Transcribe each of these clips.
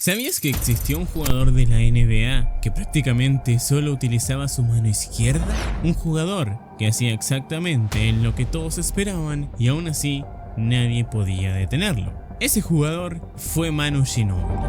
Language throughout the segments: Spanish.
¿Sabías que existió un jugador de la NBA que prácticamente solo utilizaba su mano izquierda? Un jugador que hacía exactamente lo que todos esperaban y aún así nadie podía detenerlo. Ese jugador fue Manu Ginóbili.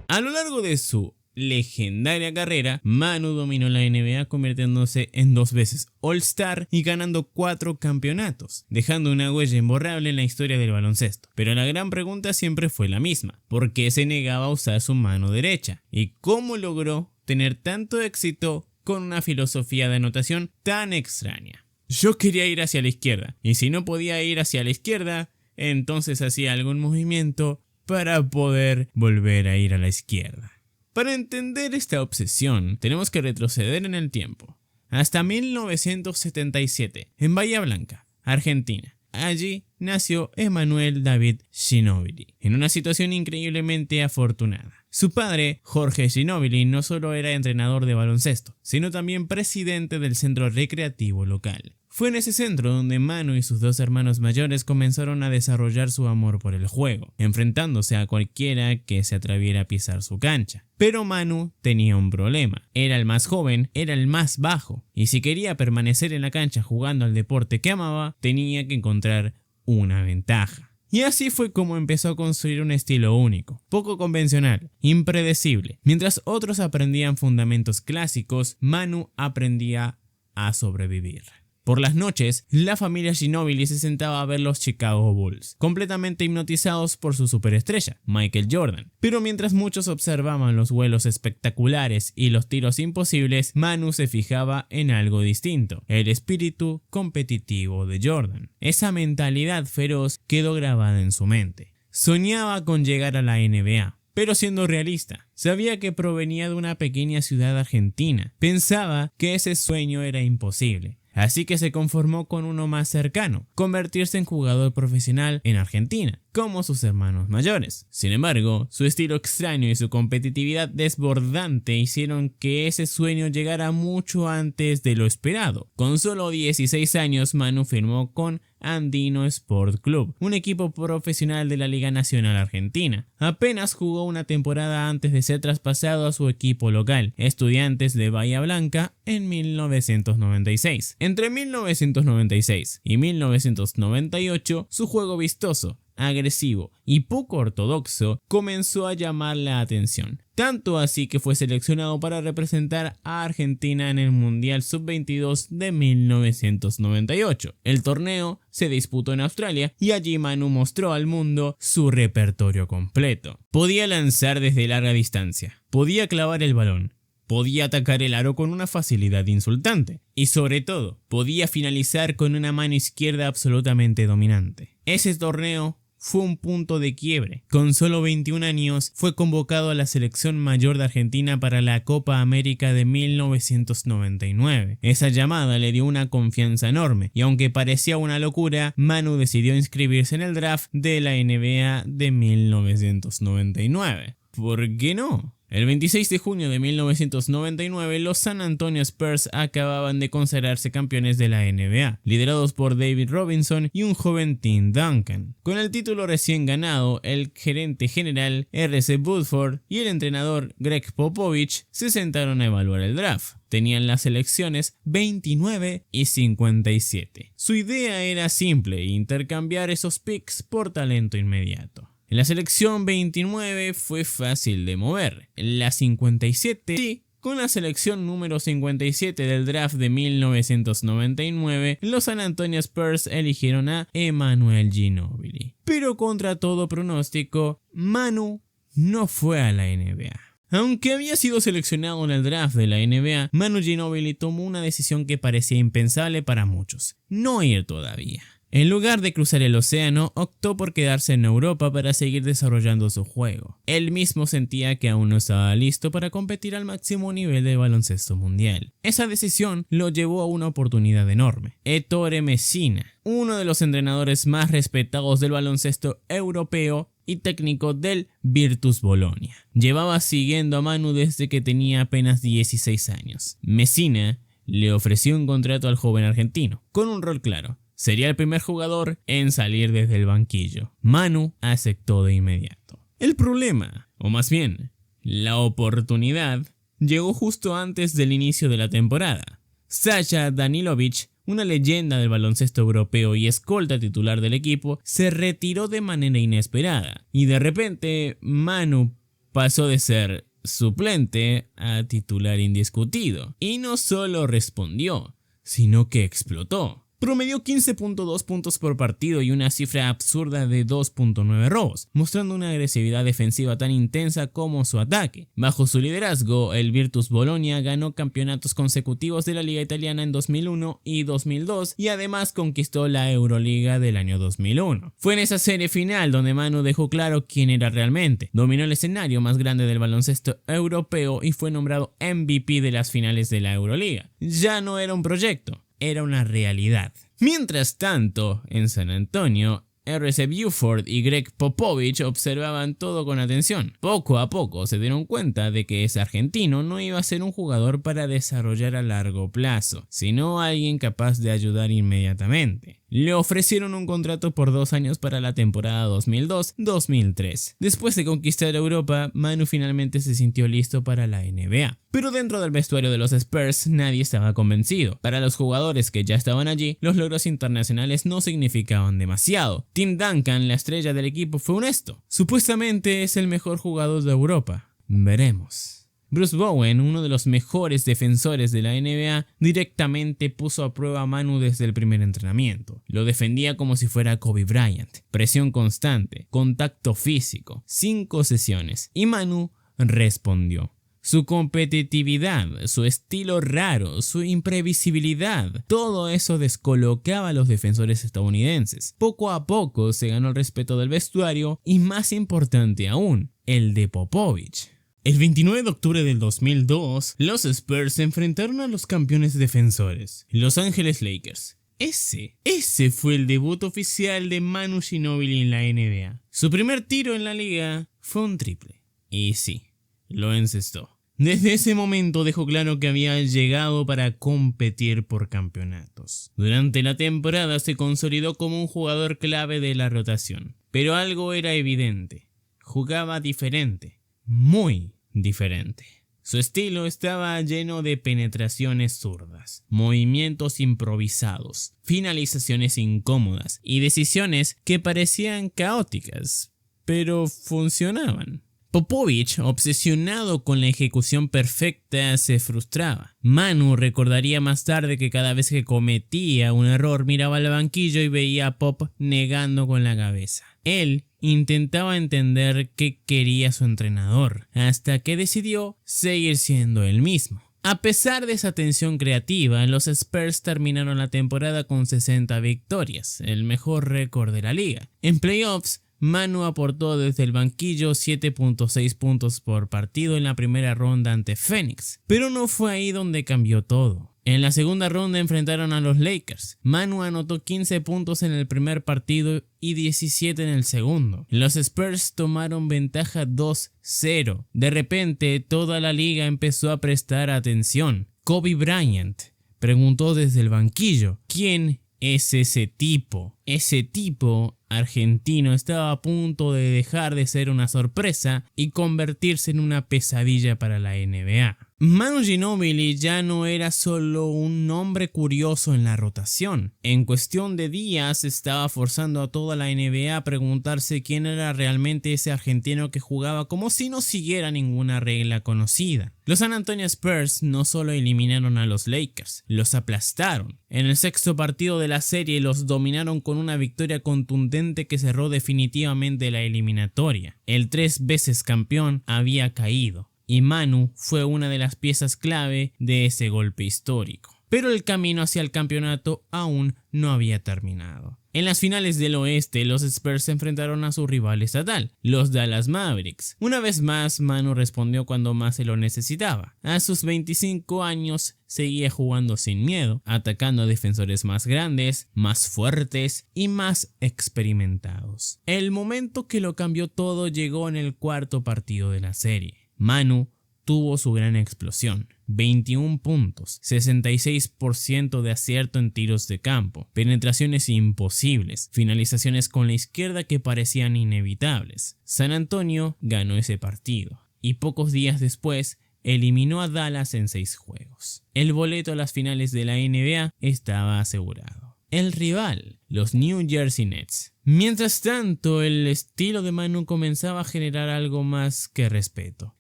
A lo largo de su legendaria carrera, Manu dominó la NBA convirtiéndose en 2 veces All-Star y ganando 4 campeonatos, dejando una huella imborrable en la historia del baloncesto. Pero la gran pregunta siempre fue la misma: ¿por qué se negaba a usar su mano derecha? ¿Y cómo logró tener tanto éxito con una filosofía de anotación tan extraña? Yo quería ir hacia la izquierda, y si no podía ir hacia la izquierda, entonces hacía algún movimiento para poder volver a ir a la izquierda. Para entender esta obsesión, tenemos que retroceder en el tiempo, hasta 1977, en Bahía Blanca, Argentina. Allí nació Emanuel David Ginóbili, en una situación increíblemente afortunada. Su padre, Jorge Ginóbili, no solo era entrenador de baloncesto, sino también presidente del centro recreativo local. Fue en ese centro donde Manu y sus 2 hermanos mayores comenzaron a desarrollar su amor por el juego, enfrentándose a cualquiera que se atreviera a pisar su cancha. Pero Manu tenía un problema: era el más joven, era el más bajo, y si quería permanecer en la cancha jugando al deporte que amaba, tenía que encontrar una ventaja. Y así fue como empezó a construir un estilo único, poco convencional, impredecible. Mientras otros aprendían fundamentos clásicos, Manu aprendía a sobrevivir. Por las noches, la familia Ginóbili se sentaba a ver los Chicago Bulls, completamente hipnotizados por su superestrella, Michael Jordan. Pero mientras muchos observaban los vuelos espectaculares y los tiros imposibles, Manu se fijaba en algo distinto: el espíritu competitivo de Jordan. Esa mentalidad feroz quedó grabada en su mente. Soñaba con llegar a la NBA. Pero siendo realista, sabía que provenía de una pequeña ciudad argentina. Pensaba que ese sueño era imposible. Así que se conformó con uno más cercano: convertirse en jugador profesional en Argentina, como sus hermanos mayores. Sin embargo, su estilo extraño y su competitividad desbordante hicieron que ese sueño llegara mucho antes de lo esperado. Con solo 16 años, Manu firmó con Andino Sport Club, un equipo profesional de la Liga Nacional Argentina. Apenas jugó una temporada antes de ser traspasado a su equipo local, Estudiantes de Bahía Blanca, en 1996. Entre 1996 y 1998, su juego vistoso, agresivo y poco ortodoxo comenzó a llamar la atención, tanto así que fue seleccionado para representar a Argentina en el Mundial Sub-22 de 1998. El torneo se disputó en Australia y allí Manu mostró al mundo su repertorio completo. Podía lanzar desde larga distancia, podía clavar el balón, podía atacar el aro con una facilidad insultante y sobre todo podía finalizar con una mano izquierda absolutamente dominante. Ese torneo fue un punto de quiebre. Con solo 21 años fue convocado a la selección mayor de Argentina para la Copa América de 1999. Esa llamada le dio una confianza enorme y aunque parecía una locura, Manu decidió inscribirse en el draft de la NBA de 1999. ¿Por qué no? El 26 de junio de 1999, los San Antonio Spurs acababan de consagrarse campeones de la NBA, liderados por David Robinson y un joven Tim Duncan. Con el título recién ganado, el gerente general R.C. Buford y el entrenador Greg Popovich se sentaron a evaluar el draft. Tenían las selecciones 29 y 57. Su idea era simple: intercambiar esos picks por talento inmediato. En la selección 29 fue fácil de mover. En la 57 sí. Con la selección número 57 del draft de 1999, los San Antonio Spurs eligieron a Emanuel Ginóbili. Pero contra todo pronóstico, Manu no fue a la NBA. Aunque había sido seleccionado en el draft de la NBA, Manu Ginóbili tomó una decisión que parecía impensable para muchos: no ir todavía. En lugar de cruzar el océano, optó por quedarse en Europa para seguir desarrollando su juego. Él mismo sentía que aún no estaba listo para competir al máximo nivel del baloncesto mundial. Esa decisión lo llevó a una oportunidad enorme: Ettore Messina, uno de los entrenadores más respetados del baloncesto europeo y técnico del Virtus Bolonia. Llevaba siguiendo a Manu desde que tenía apenas 16 años. Messina le ofreció un contrato al joven argentino, con un rol claro. Sería el primer jugador en salir desde el banquillo. Manu aceptó de inmediato. El problema, o más bien, la oportunidad, llegó justo antes del inicio de la temporada. Sasha Danilovic, una leyenda del baloncesto europeo y escolta titular del equipo, se retiró de manera inesperada. Y de repente, Manu pasó de ser suplente a titular indiscutido. Y no solo respondió, sino que explotó. Promedió 15.2 puntos por partido y una cifra absurda de 2.9 robos, mostrando una agresividad defensiva tan intensa como su ataque. Bajo su liderazgo, el Virtus Bologna ganó campeonatos consecutivos de la Liga Italiana en 2001 y 2002 y además conquistó la Euroliga del año 2001. Fue en esa serie final donde Manu dejó claro quién era realmente. Dominó el escenario más grande del baloncesto europeo y fue nombrado MVP de las finales de la Euroliga. Ya no era un proyecto, era una realidad. Mientras tanto, en San Antonio, R.C. Buford y Greg Popovich observaban todo con atención. Poco a poco se dieron cuenta de que ese argentino no iba a ser un jugador para desarrollar a largo plazo, sino alguien capaz de ayudar inmediatamente. Le ofrecieron un contrato por 2 años para la temporada 2002-2003. Después de conquistar Europa, Manu finalmente se sintió listo para la NBA. Pero dentro del vestuario de los Spurs nadie estaba convencido. Para los jugadores que ya estaban allí, los logros internacionales no significaban demasiado. Tim Duncan, la estrella del equipo, fue honesto. Supuestamente es el mejor jugador de Europa. Veremos. Bruce Bowen, uno de los mejores defensores de la NBA, directamente puso a prueba a Manu desde el primer entrenamiento. Lo defendía como si fuera Kobe Bryant. Presión constante, contacto físico, 5 sesiones. Y Manu respondió. Su competitividad, su estilo raro, su imprevisibilidad, todo eso descolocaba a los defensores estadounidenses. Poco a poco se ganó el respeto del vestuario y, más importante aún, el de Popovich. El 29 de octubre del 2002, los Spurs se enfrentaron a los campeones defensores, Los Ángeles Lakers. Ese fue el debut oficial de Manu Ginóbili en la NBA. Su primer tiro en la liga fue un triple. Y sí, lo encestó. Desde ese momento dejó claro que había llegado para competir por campeonatos. Durante la temporada se consolidó como un jugador clave de la rotación. Pero algo era evidente. Jugaba diferente. Muy diferente. Su estilo estaba lleno de penetraciones zurdas, movimientos improvisados, finalizaciones incómodas y decisiones que parecían caóticas, pero funcionaban. Popovich, obsesionado con la ejecución perfecta, se frustraba. Manu recordaría más tarde que cada vez que cometía un error miraba al banquillo y veía a Pop negando con la cabeza. Él intentaba entender qué quería su entrenador, hasta que decidió seguir siendo él mismo. A pesar de esa tensión creativa, los Spurs terminaron la temporada con 60 victorias, el mejor récord de la liga. En playoffs, Manu aportó desde el banquillo 7.6 puntos por partido en la primera ronda ante Phoenix, pero no fue ahí donde cambió todo. En la segunda ronda enfrentaron a los Lakers. Manu anotó 15 puntos en el primer partido y 17 en el segundo. Los Spurs tomaron ventaja 2-0. De repente, toda la liga empezó a prestar atención. Kobe Bryant preguntó desde el banquillo, ¿quién es ese tipo? Ese tipo argentino estaba a punto de dejar de ser una sorpresa y convertirse en una pesadilla para la NBA. Manu Ginóbili ya no era solo un nombre curioso en la rotación. En cuestión de días estaba forzando a toda la NBA a preguntarse quién era realmente ese argentino que jugaba como si no siguiera ninguna regla conocida. Los San Antonio Spurs no solo eliminaron a los Lakers, los aplastaron. En el sexto partido de la serie los dominaron con una victoria contundente que cerró definitivamente la eliminatoria. El 3 veces campeón había caído. Y Manu fue una de las piezas clave de ese golpe histórico. Pero el camino hacia el campeonato aún no había terminado. En las finales del oeste, los Spurs se enfrentaron a su rival estatal, los Dallas Mavericks. Una vez más, Manu respondió cuando más se lo necesitaba. A sus 25 años, seguía jugando sin miedo, atacando a defensores más grandes, más fuertes y más experimentados. El momento que lo cambió todo llegó en el cuarto partido de la serie. Manu tuvo su gran explosión. 21 puntos, 66% de acierto en tiros de campo, penetraciones imposibles, finalizaciones con la izquierda que parecían inevitables. San Antonio ganó ese partido y pocos días después eliminó a Dallas en 6 juegos. El boleto a las finales de la NBA estaba asegurado. El rival, los New Jersey Nets. Mientras tanto, el estilo de Manu comenzaba a generar algo más que respeto.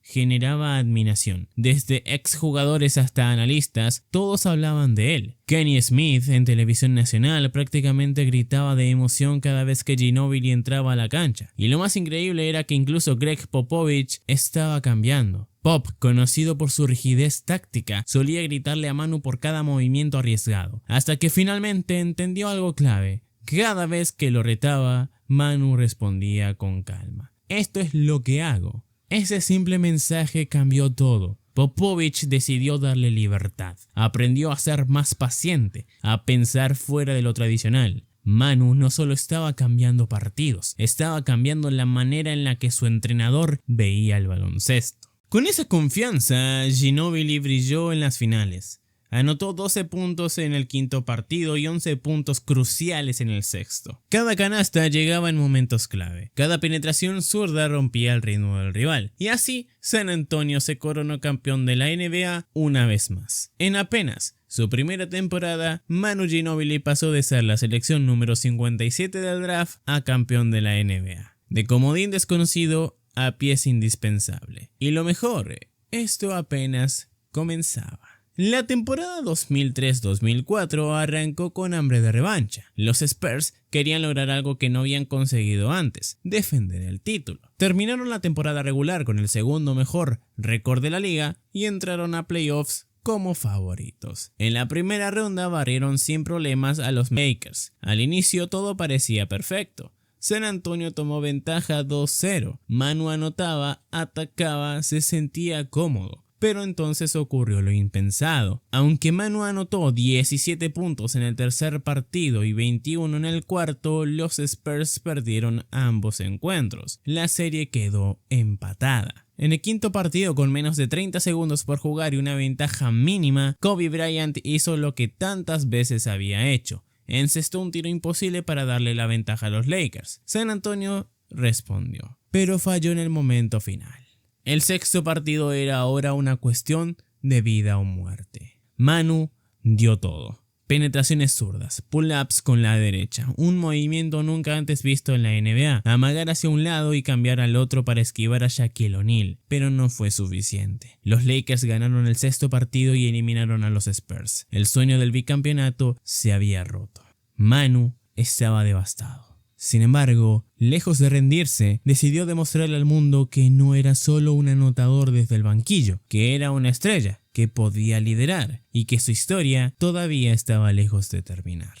Generaba admiración. Desde exjugadores hasta analistas, todos hablaban de él. Kenny Smith en televisión nacional prácticamente gritaba de emoción cada vez que Ginobili entraba a la cancha. Y lo más increíble era que incluso Greg Popovich estaba cambiando. Pop, conocido por su rigidez táctica, solía gritarle a Manu por cada movimiento arriesgado, hasta que finalmente entendió algo clave. Cada vez que lo retaba, Manu respondía con calma. Esto es lo que hago. Ese simple mensaje cambió todo. Popovich decidió darle libertad. Aprendió a ser más paciente, a pensar fuera de lo tradicional. Manu no solo estaba cambiando partidos, estaba cambiando la manera en la que su entrenador veía el baloncesto. Con esa confianza, Ginobili brilló en las finales. Anotó 12 puntos en el quinto partido y 11 puntos cruciales en el sexto. Cada canasta llegaba en momentos clave. Cada penetración zurda rompía el ritmo del rival. Y así, San Antonio se coronó campeón de la NBA una vez más. En apenas su primera temporada, Manu Ginobili pasó de ser la selección número 57 del draft a campeón de la NBA. De comodín desconocido a pieza indispensable. Y lo mejor, esto apenas comenzaba. La temporada 2003-2004 arrancó con hambre de revancha. Los Spurs querían lograr algo que no habían conseguido antes, defender el título. Terminaron la temporada regular con el segundo mejor récord de la liga y entraron a playoffs como favoritos. En la primera ronda barrieron sin problemas a los Lakers. Al inicio todo parecía perfecto. San Antonio tomó ventaja 2-0. Manu anotaba, atacaba, se sentía cómodo. Pero entonces ocurrió lo impensado. Aunque Manu anotó 17 puntos en el tercer partido y 21 en el cuarto, los Spurs perdieron ambos encuentros. La serie quedó empatada. En el quinto partido, con menos de 30 segundos por jugar y una ventaja mínima, Kobe Bryant hizo lo que tantas veces había hecho. Encestó un tiro imposible para darle la ventaja a los Lakers. San Antonio respondió, pero falló en el momento final. El sexto partido era ahora una cuestión de vida o muerte. Manu dio todo. Penetraciones zurdas, pull-ups con la derecha, un movimiento nunca antes visto en la NBA, amagar hacia un lado y cambiar al otro para esquivar a Shaquille O'Neal, pero no fue suficiente. Los Lakers ganaron el sexto partido y eliminaron a los Spurs. El sueño del bicampeonato se había roto. Manu estaba devastado. Sin embargo, lejos de rendirse, decidió demostrarle al mundo que no era solo un anotador desde el banquillo, que era una estrella, que podía liderar y que su historia todavía estaba lejos de terminar.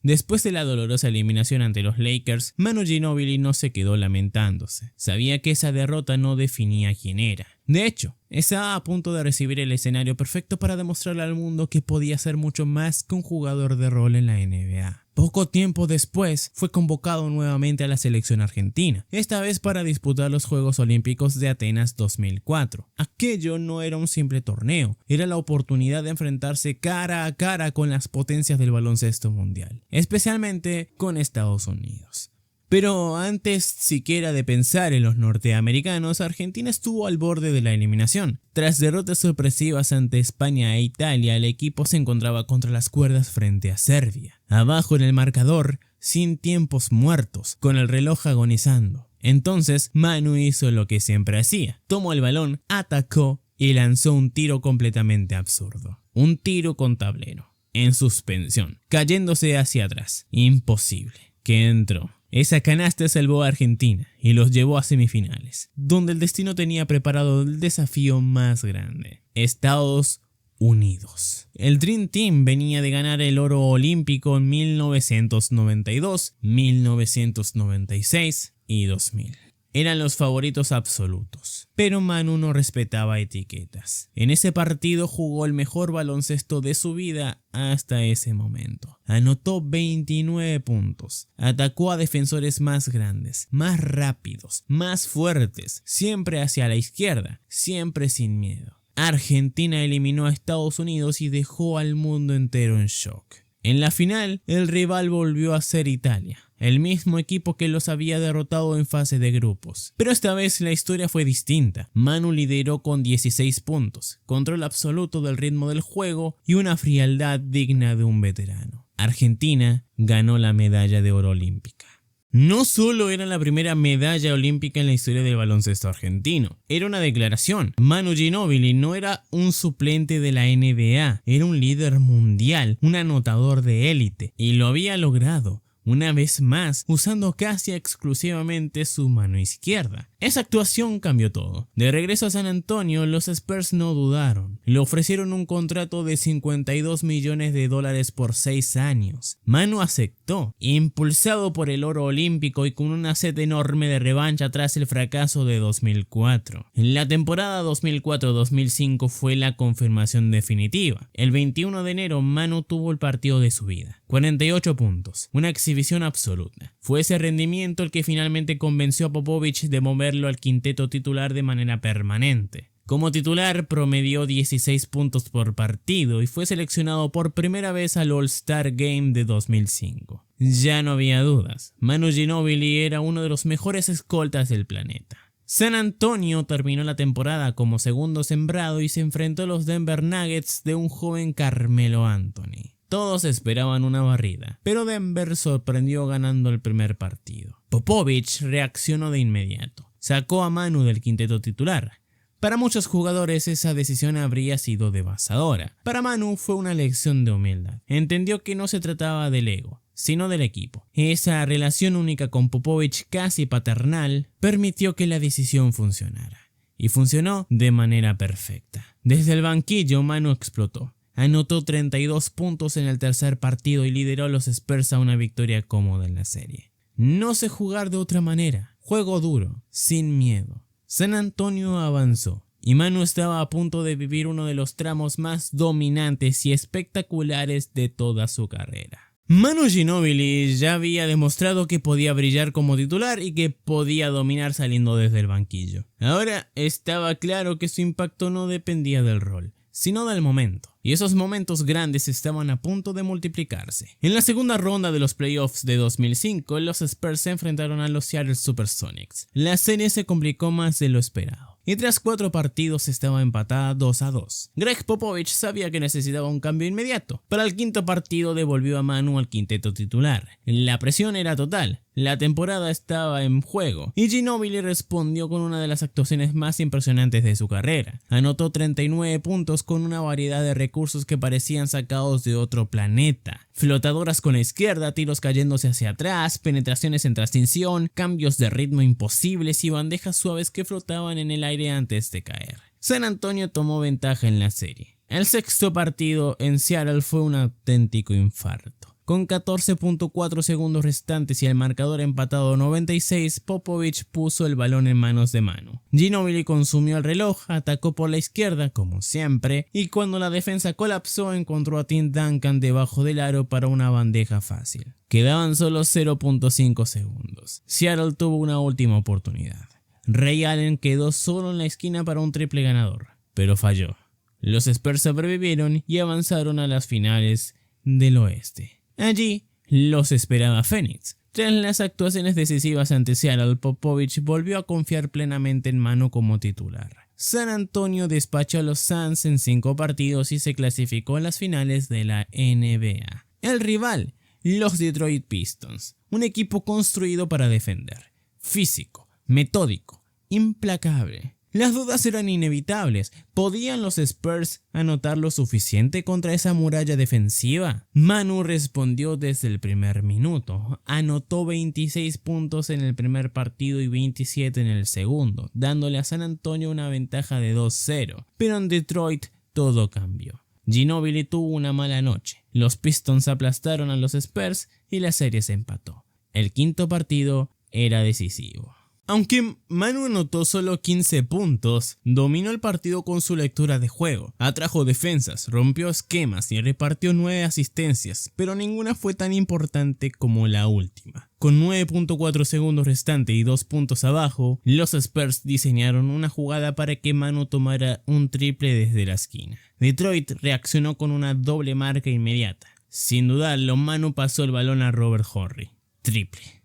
Después de la dolorosa eliminación ante los Lakers, Manu Ginobili no se quedó lamentándose. Sabía que esa derrota no definía quién era. De hecho, estaba a punto de recibir el escenario perfecto para demostrarle al mundo que podía ser mucho más que un jugador de rol en la NBA. Poco tiempo después, fue convocado nuevamente a la selección argentina, esta vez para disputar los Juegos Olímpicos de Atenas 2004. Aquello no era un simple torneo, era la oportunidad de enfrentarse cara a cara con las potencias del baloncesto mundial, especialmente con Estados Unidos. Pero antes siquiera de pensar en los norteamericanos, Argentina estuvo al borde de la eliminación. Tras derrotas sorpresivas ante España e Italia, el equipo se encontraba contra las cuerdas frente a Serbia. Abajo en el marcador, sin tiempos muertos, con el reloj agonizando. Entonces Manu hizo lo que siempre hacía. Tomó el balón, atacó y lanzó un tiro completamente absurdo. Un tiro con tablero, en suspensión, cayéndose hacia atrás. Imposible. Que entró. Esa canasta salvó a Argentina y los llevó a semifinales, donde el destino tenía preparado el desafío más grande: Estados Unidos. El Dream Team venía de ganar el oro olímpico en 1992, 1996 y 2000. Eran los favoritos absolutos, pero Manu no respetaba etiquetas. En ese partido jugó el mejor baloncesto de su vida hasta ese momento. Anotó 29 puntos, atacó a defensores más grandes, más rápidos, más fuertes, siempre hacia la izquierda, siempre sin miedo. Argentina eliminó a Estados Unidos y dejó al mundo entero en shock. En la final, el rival volvió a ser Italia, el mismo equipo que los había derrotado en fase de grupos. Pero esta vez la historia fue distinta. Manu lideró con 16 puntos, control absoluto del ritmo del juego y una frialdad digna de un veterano. Argentina ganó la medalla de oro olímpica. No solo era la primera medalla olímpica en la historia del baloncesto argentino, era una declaración. Manu Ginóbili no era un suplente de la NBA, era un líder mundial, un anotador de élite, y lo había logrado, una vez más, usando casi exclusivamente su mano izquierda. Esa actuación cambió todo. De regreso a San Antonio, los Spurs no dudaron. Le ofrecieron un contrato de $52 millones por 6 años. Manu aceptó, impulsado por el oro olímpico y con una sed enorme de revancha tras el fracaso de 2004. En la temporada 2004-2005 fue la confirmación definitiva. El 21 de enero, Manu tuvo el partido de su vida. 48 puntos, una exhibición absoluta. Fue ese rendimiento el que finalmente convenció a Popovich de moverlo al quinteto titular de manera permanente. Como titular promedió 16 puntos por partido y fue seleccionado por primera vez al All-Star Game de 2005. Ya no había dudas, Manu Ginóbili era uno de los mejores escoltas del planeta. San Antonio terminó la temporada como segundo sembrado y se enfrentó a los Denver Nuggets de un joven Carmelo Anthony. Todos esperaban una barrida, pero Denver sorprendió ganando el primer partido. Popovich reaccionó de inmediato. Sacó a Manu del quinteto titular. Para muchos jugadores esa decisión habría sido devastadora. Para Manu fue una lección de humildad. Entendió que no se trataba del ego, sino del equipo. Esa relación única con Popovich, casi paternal, permitió que la decisión funcionara. Y funcionó de manera perfecta. Desde el banquillo, Manu explotó. Anotó 32 puntos en el tercer partido y lideró a los Spurs a una victoria cómoda en la serie. No sé jugar de otra manera. Juego duro, sin miedo. San Antonio avanzó y Manu estaba a punto de vivir uno de los tramos más dominantes y espectaculares de toda su carrera. Manu Ginóbili ya había demostrado que podía brillar como titular y que podía dominar saliendo desde el banquillo. Ahora estaba claro que su impacto no dependía del rol, sino del momento. Y esos momentos grandes estaban a punto de multiplicarse. En la segunda ronda de los playoffs de 2005, los Spurs se enfrentaron a los Seattle Supersonics. La serie se complicó más de lo esperado, y tras 4 partidos estaba empatada 2-2. Greg Popovich sabía que necesitaba un cambio inmediato. Para el quinto partido devolvió a Manu al quinteto titular. La presión era total. La temporada estaba en juego y Ginóbili respondió con una de las actuaciones más impresionantes de su carrera. Anotó 39 puntos con una variedad de recursos que parecían sacados de otro planeta. Flotadoras con la izquierda, tiros cayéndose hacia atrás, penetraciones en transición, cambios de ritmo imposibles y bandejas suaves que flotaban en el aire antes de caer. San Antonio tomó ventaja en la serie. El sexto partido en Seattle fue un auténtico infarto. Con 14.4 segundos restantes y el marcador empatado 96, Popovich puso el balón en manos de Manu. Ginóbili consumió el reloj, atacó por la izquierda como siempre y cuando la defensa colapsó encontró a Tim Duncan debajo del aro para una bandeja fácil. Quedaban solo 0.5 segundos. Seattle tuvo una última oportunidad. Ray Allen quedó solo en la esquina para un triple ganador, pero falló. Los Spurs sobrevivieron y avanzaron a las finales del oeste. Allí los esperaba Phoenix. Tras las actuaciones decisivas ante Seattle, Popovich volvió a confiar plenamente en Manu como titular. San Antonio despachó a los Suns en 5 partidos y se clasificó a las finales de la NBA. El rival, los Detroit Pistons, un equipo construido para defender, físico, metódico, implacable. Las dudas eran inevitables. ¿Podían los Spurs anotar lo suficiente contra esa muralla defensiva? Manu respondió desde el primer minuto. Anotó 26 puntos en el primer partido y 27 en el segundo, dándole a San Antonio una ventaja de 2-0. Pero en Detroit todo cambió. Ginóbili tuvo una mala noche. Los Pistons aplastaron a los Spurs y la serie se empató. El quinto partido era decisivo. Aunque Manu anotó solo 15 puntos, dominó el partido con su lectura de juego, atrajo defensas, rompió esquemas y repartió 9 asistencias, pero ninguna fue tan importante como la última. Con 9.4 segundos restantes y 2 puntos abajo, los Spurs diseñaron una jugada para que Manu tomara un triple desde la esquina. Detroit reaccionó con una doble marca inmediata. Sin dudarlo, Manu pasó el balón a Robert Horry. Triple.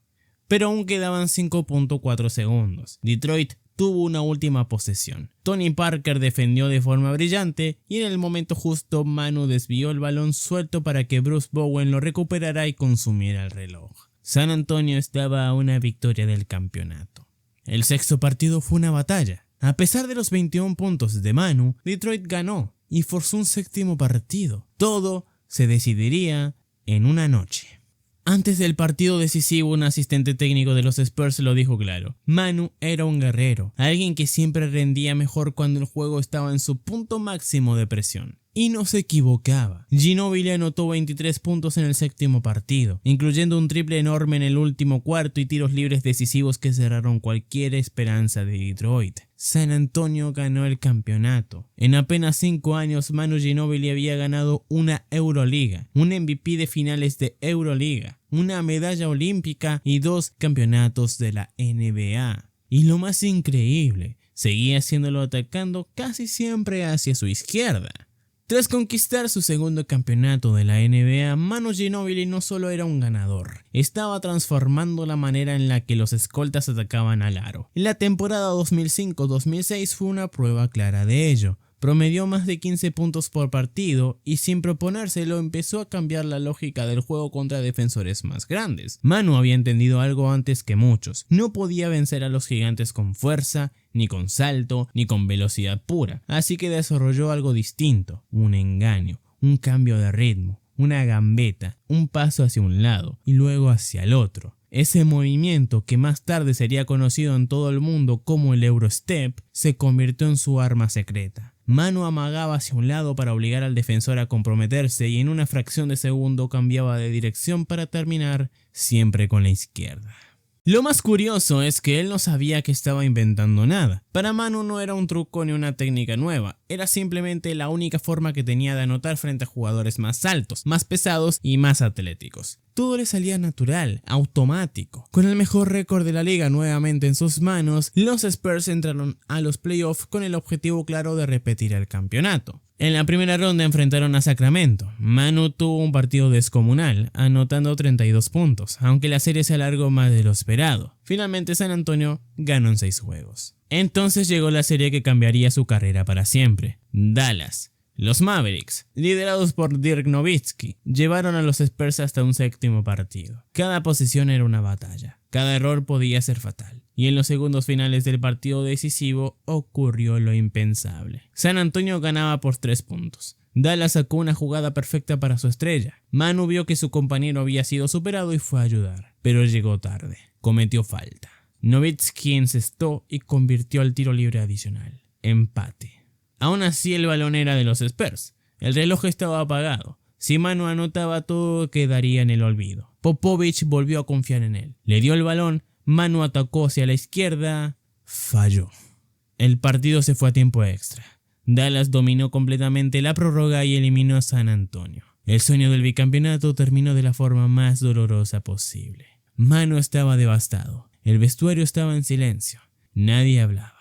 Pero aún quedaban 5.4 segundos. Detroit tuvo una última posesión. Tony Parker defendió de forma brillante y en el momento justo Manu desvió el balón suelto para que Bruce Bowen lo recuperara y consumiera el reloj. San Antonio estaba a una victoria del campeonato. El sexto partido fue una batalla. A pesar de los 21 puntos de Manu, Detroit ganó y forzó un séptimo partido. Todo se decidiría en una noche. Antes del partido decisivo, un asistente técnico de los Spurs lo dijo claro. Manu era un guerrero, alguien que siempre rendía mejor cuando el juego estaba en su punto máximo de presión. Y no se equivocaba. Ginobili anotó 23 puntos en el séptimo partido, incluyendo un triple enorme en el último cuarto y tiros libres decisivos que cerraron cualquier esperanza de Detroit. San Antonio ganó el campeonato. En apenas 5 años, Manu Ginobili había ganado una Euroliga, un MVP de finales de Euroliga, una medalla olímpica y 2 campeonatos de la NBA. Y lo más increíble, seguía haciéndolo atacando casi siempre hacia su izquierda. Tras conquistar su segundo campeonato de la NBA, Manu Ginobili no solo era un ganador, estaba transformando la manera en la que los escoltas atacaban al aro. La temporada 2005-2006 fue una prueba clara de ello. Promedió más de 15 puntos por partido y sin proponérselo empezó a cambiar la lógica del juego contra defensores más grandes. Manu había entendido algo antes que muchos. No podía vencer a los gigantes con fuerza, ni con salto, ni con velocidad pura. Así que desarrolló algo distinto, un engaño, un cambio de ritmo, una gambeta, un paso hacia un lado y luego hacia el otro. Ese movimiento, que más tarde sería conocido en todo el mundo como el Eurostep, se convirtió en su arma secreta. Manu amagaba hacia un lado para obligar al defensor a comprometerse y en una fracción de segundo cambiaba de dirección para terminar siempre con la izquierda. Lo más curioso es que él no sabía que estaba inventando nada. Para Manu no era un truco ni una técnica nueva, era simplemente la única forma que tenía de anotar frente a jugadores más altos, más pesados y más atléticos. Todo le salía natural, automático. Con el mejor récord de la liga nuevamente en sus manos, los Spurs entraron a los playoffs con el objetivo claro de repetir el campeonato. En la primera ronda enfrentaron a Sacramento. Manu tuvo un partido descomunal, anotando 32 puntos, aunque la serie se alargó más de lo esperado. Finalmente San Antonio ganó en 6 juegos. Entonces llegó la serie que cambiaría su carrera para siempre. Dallas. Los Mavericks, liderados por Dirk Nowitzki, llevaron a los Spurs hasta un séptimo partido. Cada posesión era una batalla, cada error podía ser fatal. Y en los segundos finales del partido decisivo ocurrió lo impensable. San Antonio ganaba por 3 puntos. Dallas sacó una jugada perfecta para su estrella. Manu vio que su compañero había sido superado y fue a ayudar, pero llegó tarde. Cometió falta. Nowitzki encestó y convirtió el tiro libre adicional. Empate. Aún así el balón era de los Spurs. El reloj estaba apagado. Si Manu anotaba, todo quedaría en el olvido. Popovich volvió a confiar en él. Le dio el balón, Manu atacó hacia la izquierda, falló. El partido se fue a tiempo extra. Dallas dominó completamente la prórroga y eliminó a San Antonio. El sueño del bicampeonato terminó de la forma más dolorosa posible. Manu estaba devastado. El vestuario estaba en silencio. Nadie hablaba.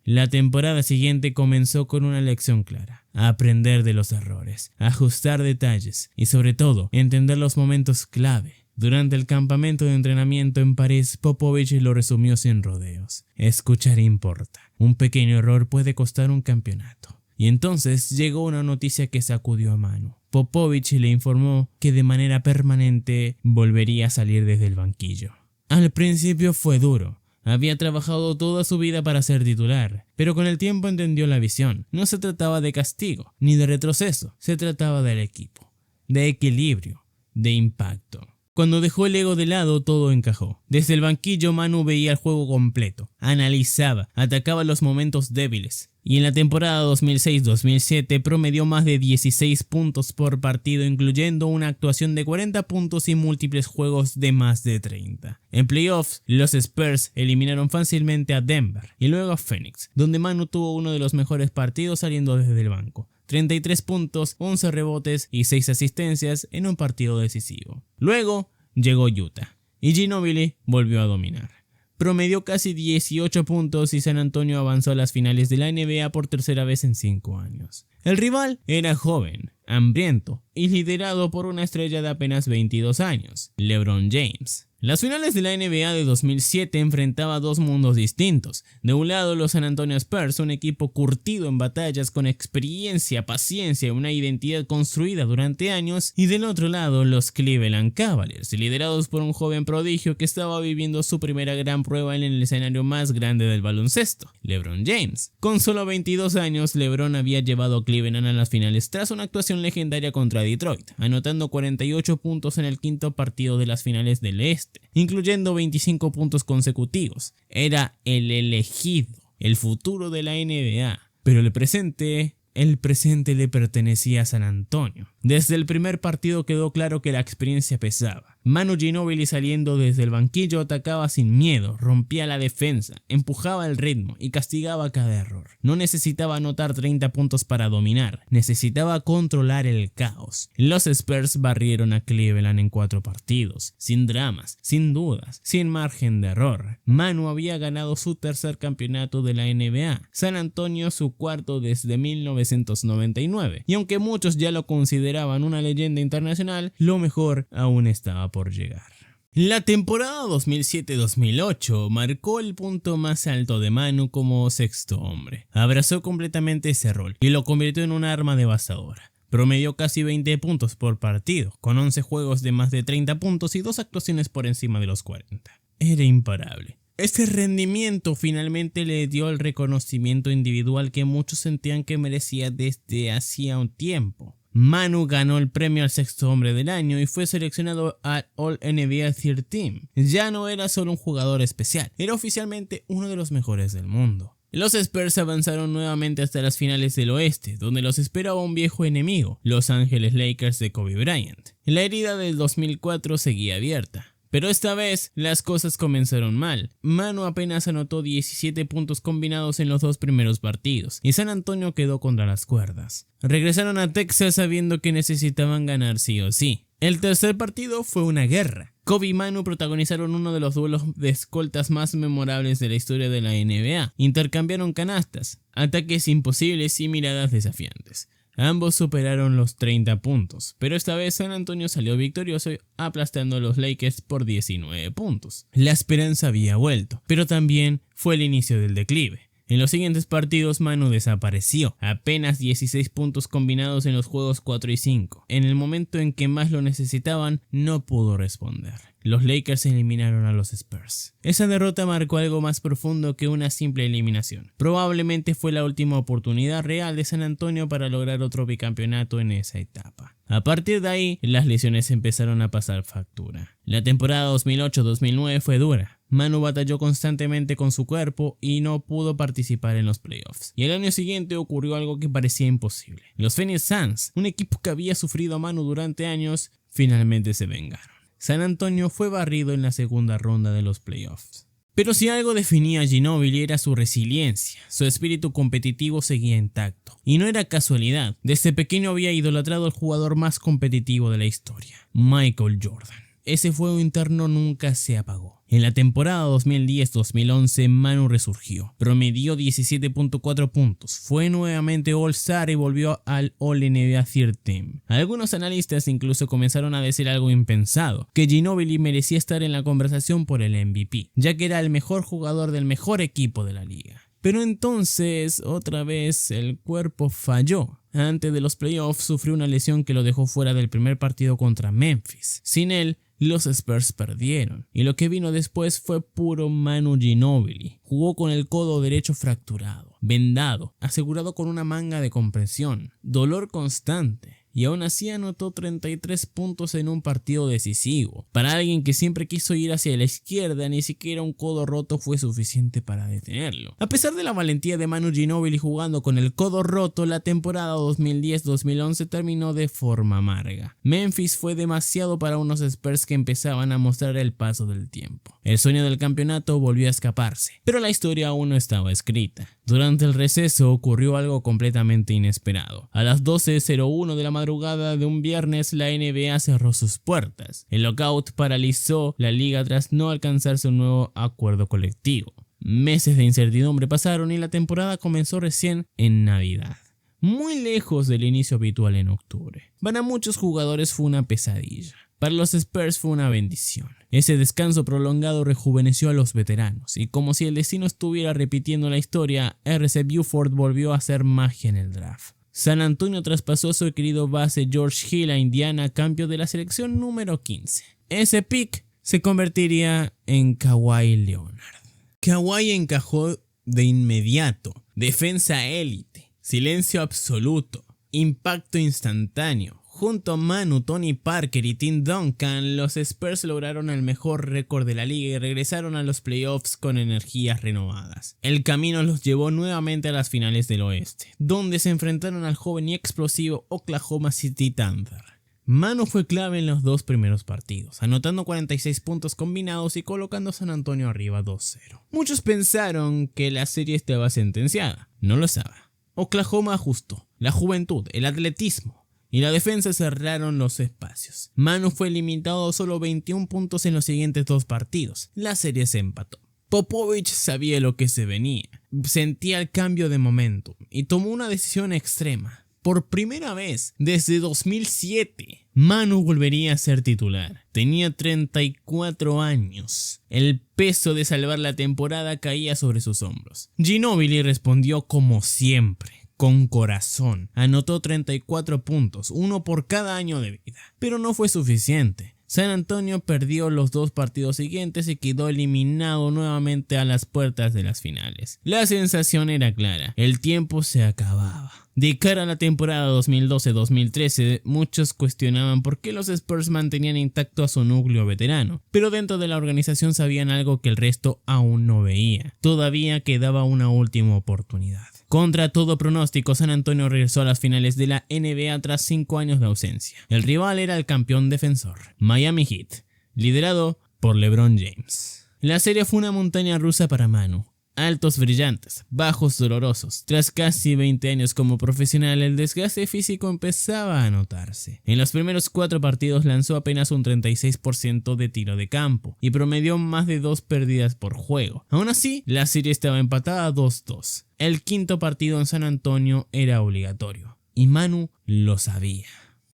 La temporada siguiente comenzó con una lección clara: aprender de los errores, ajustar detalles y sobre todo entender los momentos clave. Durante el campamento de entrenamiento en París, Popovich lo resumió sin rodeos: escuchar importa, un pequeño error puede costar un campeonato. Y entonces llegó una noticia que sacudió a Manu. Popovich le informó que de manera permanente volvería a salir desde el banquillo. Al principio fue duro. Había trabajado toda su vida para ser titular, pero con el tiempo entendió la visión. No se trataba de castigo, ni de retroceso, se trataba del equipo, de equilibrio, de impacto. Cuando dejó el ego de lado, todo encajó. Desde el banquillo, Manu veía el juego completo, analizaba, atacaba los momentos débiles. Y en la temporada 2006-2007 promedió más de 16 puntos por partido, incluyendo una actuación de 40 puntos y múltiples juegos de más de 30. En playoffs, los Spurs eliminaron fácilmente a Denver y luego a Phoenix, donde Manu tuvo uno de los mejores partidos saliendo desde el banco. 33 puntos, 11 rebotes y 6 asistencias en un partido decisivo. Luego llegó Utah y Ginobili volvió a dominar. Promedió casi 18 puntos y San Antonio avanzó a las finales de la NBA por tercera vez en 5 años. El rival era joven, hambriento y liderado por una estrella de apenas 22 años, LeBron James. Las finales de la NBA de 2007 enfrentaba a dos mundos distintos. De un lado, los San Antonio Spurs, un equipo curtido en batallas con experiencia, paciencia y una identidad construida durante años, y del otro lado, los Cleveland Cavaliers, liderados por un joven prodigio que estaba viviendo su primera gran prueba en el escenario más grande del baloncesto, LeBron James. Con solo 22 años, LeBron había llevado a Cleveland a las finales tras una actuación legendaria contra Detroit, anotando 48 puntos en el quinto partido de las finales del Este, incluyendo 25 puntos consecutivos. Era el elegido, el futuro de la NBA, pero el presente le pertenecía a San Antonio. Desde el primer partido quedó claro que la experiencia pesaba. Manu Ginobili, saliendo desde el banquillo, atacaba sin miedo, rompía la defensa, empujaba el ritmo y castigaba cada error. No necesitaba anotar 30 puntos para dominar, necesitaba controlar el caos. Los Spurs barrieron a Cleveland en 4 partidos, sin dramas, sin dudas, sin margen de error. Manu había ganado su tercer campeonato de la NBA, San Antonio su cuarto desde 1999, y aunque muchos ya lo consideraban una leyenda internacional, lo mejor aún estaba por llegar. La temporada 2007-2008 marcó el punto más alto de Manu como sexto hombre. Abrazó completamente ese rol y lo convirtió en un arma devastadora. Promedió casi 20 puntos por partido, con 11 juegos de más de 30 puntos y 2 actuaciones por encima de los 40. Era imparable. Este rendimiento finalmente le dio el reconocimiento individual que muchos sentían que merecía desde hacía un tiempo. Manu ganó el premio al sexto hombre del año y fue seleccionado al All-NBA Third Team. Ya no era solo un jugador especial, era oficialmente uno de los mejores del mundo. Los Spurs avanzaron nuevamente hasta las finales del oeste, donde los esperaba un viejo enemigo, Los Ángeles Lakers de Kobe Bryant. La herida del 2004 seguía abierta. Pero esta vez las cosas comenzaron mal. Manu apenas anotó 17 puntos combinados en los 2 primeros partidos y San Antonio quedó contra las cuerdas. Regresaron a Texas sabiendo que necesitaban ganar sí o sí. El tercer partido fue una guerra. Kobe y Manu protagonizaron uno de los duelos de escoltas más memorables de la historia de la NBA. Intercambiaron canastas, ataques imposibles y miradas desafiantes. Ambos superaron los 30 puntos, pero esta vez San Antonio salió victorioso aplastando a los Lakers por 19 puntos. La esperanza había vuelto, pero también fue el inicio del declive. En los siguientes partidos Manu desapareció, apenas 16 puntos combinados en los juegos 4 y 5. En el momento en que más lo necesitaban, no pudo responder. Los Lakers eliminaron a los Spurs. Esa derrota marcó algo más profundo que una simple eliminación. Probablemente fue la última oportunidad real de San Antonio para lograr otro bicampeonato en esa etapa. A partir de ahí, las lesiones empezaron a pasar factura. La temporada 2008-2009 fue dura. Manu batalló constantemente con su cuerpo y no pudo participar en los playoffs. Y el año siguiente ocurrió algo que parecía imposible. Los Phoenix Suns, un equipo que había sufrido a Manu durante años, finalmente se vengaron. San Antonio fue barrido en la segunda ronda de los playoffs. Pero si algo definía a Ginobili era su resiliencia, su espíritu competitivo seguía intacto. Y no era casualidad, desde pequeño había idolatrado al jugador más competitivo de la historia, Michael Jordan. Ese fuego interno nunca se apagó. En la temporada 2010-2011 Manu resurgió, promedió 17.4 puntos, fue nuevamente All-Star y volvió al All-NBA Third Team. Algunos analistas incluso comenzaron a decir algo impensado, que Ginobili merecía estar en la conversación por el MVP, ya que era el mejor jugador del mejor equipo de la liga. Pero entonces, otra vez, el cuerpo falló. Antes de los playoffs sufrió una lesión que lo dejó fuera del primer partido contra Memphis. Sin él, los Spurs perdieron, y lo que vino después fue puro Manu Ginobili. Jugó con el codo derecho fracturado, vendado, asegurado con una manga de compresión, dolor constante y aún así anotó 33 puntos en un partido decisivo. Para alguien que siempre quiso ir hacia la izquierda, ni siquiera un codo roto fue suficiente para detenerlo. A pesar de la valentía de Manu Ginóbili jugando con el codo roto, la temporada 2010-2011 terminó de forma amarga. Memphis fue demasiado para unos Spurs que empezaban a mostrar el paso del tiempo. El sueño del campeonato volvió a escaparse, pero la historia aún no estaba escrita. Durante el receso ocurrió algo completamente inesperado. A las 12:01 de la madrugada de un viernes, la NBA cerró sus puertas. El lockout paralizó la liga tras no alcanzarse un nuevo acuerdo colectivo. Meses de incertidumbre pasaron y la temporada comenzó recién en Navidad, muy lejos del inicio habitual en octubre. Para muchos jugadores fue una pesadilla. Para los Spurs fue una bendición. Ese descanso prolongado rejuveneció a los veteranos, y como si el destino estuviera repitiendo la historia, RC Buford volvió a hacer magia en el draft. San Antonio traspasó a su querido base George Hill a Indiana a cambio de la selección número 15. Ese pick se convertiría en Kawhi Leonard. Kawhi encajó de inmediato. Defensa élite, silencio absoluto, impacto instantáneo. Junto a Manu, Tony Parker y Tim Duncan, los Spurs lograron el mejor récord de la liga y regresaron a los playoffs con energías renovadas. El camino los llevó nuevamente a las finales del oeste, donde se enfrentaron al joven y explosivo Oklahoma City Thunder. Manu fue clave en los dos primeros partidos, anotando 46 puntos combinados y colocando a San Antonio arriba 2-0. Muchos pensaron que la serie estaba sentenciada. No lo estaba. Oklahoma ajustó. La juventud, el atletismo y la defensa cerraron los espacios. Manu fue limitado a solo 21 puntos en los siguientes dos partidos. La serie se empató. Popovich sabía lo que se venía. Sentía el cambio de momento y tomó una decisión extrema. Por primera vez desde 2007, Manu volvería a ser titular. Tenía 34 años. El peso de salvar la temporada caía sobre sus hombros. Ginóbili respondió como siempre, con corazón. Anotó 34 puntos, uno por cada año de vida. Pero no fue suficiente. San Antonio perdió los dos partidos siguientes y quedó eliminado nuevamente a las puertas de las finales. La sensación era clara, el tiempo se acababa. De cara a la temporada 2012-2013, muchos cuestionaban por qué los Spurs mantenían intacto a su núcleo veterano, pero dentro de la organización sabían algo que el resto aún no veía. Todavía quedaba una última oportunidad. Contra todo pronóstico, San Antonio regresó a las finales de la NBA tras 5 años de ausencia. El rival era el campeón defensor, Miami Heat, liderado por LeBron James. La serie fue una montaña rusa para Manu. Altos brillantes, bajos dolorosos. Tras casi 20 años como profesional, el desgaste físico empezaba a notarse. En los primeros 4 partidos lanzó apenas un 36% de tiro de campo y promedió más de 2 pérdidas por juego. Aún así, la serie estaba empatada 2-2. El quinto partido en San Antonio era obligatorio, y Manu lo sabía.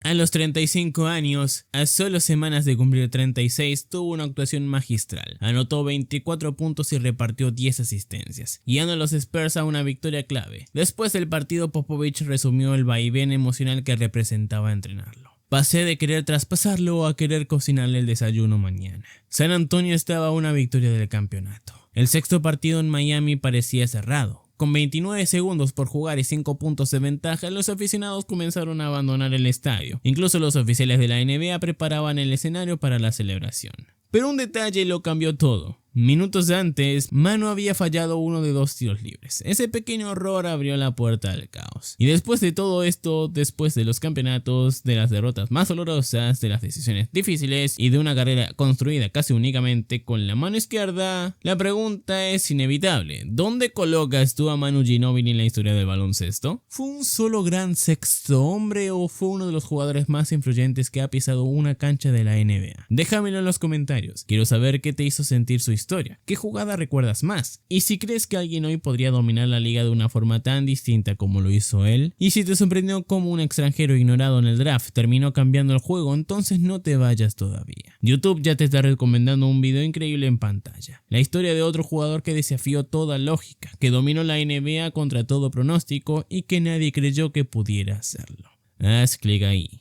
A los 35 años, a solo semanas de cumplir 36, tuvo una actuación magistral. Anotó 24 puntos y repartió 10 asistencias, guiando a los Spurs a una victoria clave. Después del partido, Popovich resumió el vaivén emocional que representaba entrenarlo. Pasé de querer traspasarlo a querer cocinarle el desayuno mañana. San Antonio estaba a una victoria del campeonato. El sexto partido en Miami parecía cerrado. Con 29 segundos por jugar y 5 puntos de ventaja, los aficionados comenzaron a abandonar el estadio. Incluso los oficiales de la NBA preparaban el escenario para la celebración. Pero un detalle lo cambió todo. Minutos antes, Manu había fallado uno de 2 tiros libres. Ese pequeño error abrió la puerta al caos. Y después de todo esto, después de los campeonatos, de las derrotas más dolorosas, de las decisiones difíciles y de una carrera construida casi únicamente con la mano izquierda, la pregunta es inevitable. ¿Dónde colocas tú a Manu Ginóbili en la historia del baloncesto? ¿Fue un solo gran sexto hombre o fue uno de los jugadores más influyentes que ha pisado una cancha de la NBA? Déjamelo en los comentarios. Quiero saber qué te hizo sentir su historia. ¿Qué jugada recuerdas más? Y si crees que alguien hoy podría dominar la liga de una forma tan distinta como lo hizo él. Y si te sorprendió cómo un extranjero ignorado en el draft terminó cambiando el juego, entonces no te vayas todavía. YouTube ya te está recomendando un video increíble en pantalla. La historia de otro jugador que desafió toda lógica, que dominó la NBA contra todo pronóstico y que nadie creyó que pudiera hacerlo. Haz clic ahí.